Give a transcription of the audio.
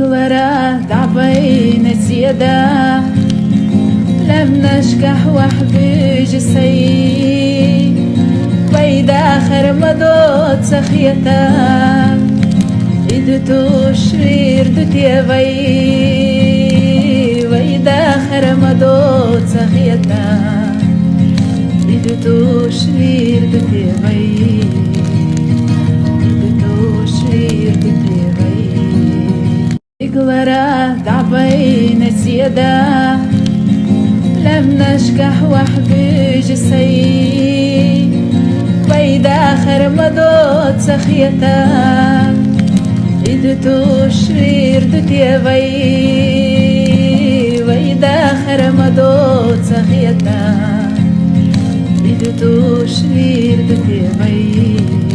وراه دعبين سيدا لم نشكح وحبيج سي ويدا آخر مدود سخيتا إدتو شرير دتيا ويدا آخر مدود سخيتا إدتو شرير دتيا إدتو شرير دتيا وراه دعبين سيدا لم نشكح وحبيج سي ويدا آخر مدود سخيتا إدتو شرير دتيا ويدا آخر مدود سخيتا إدتو شرير دتيا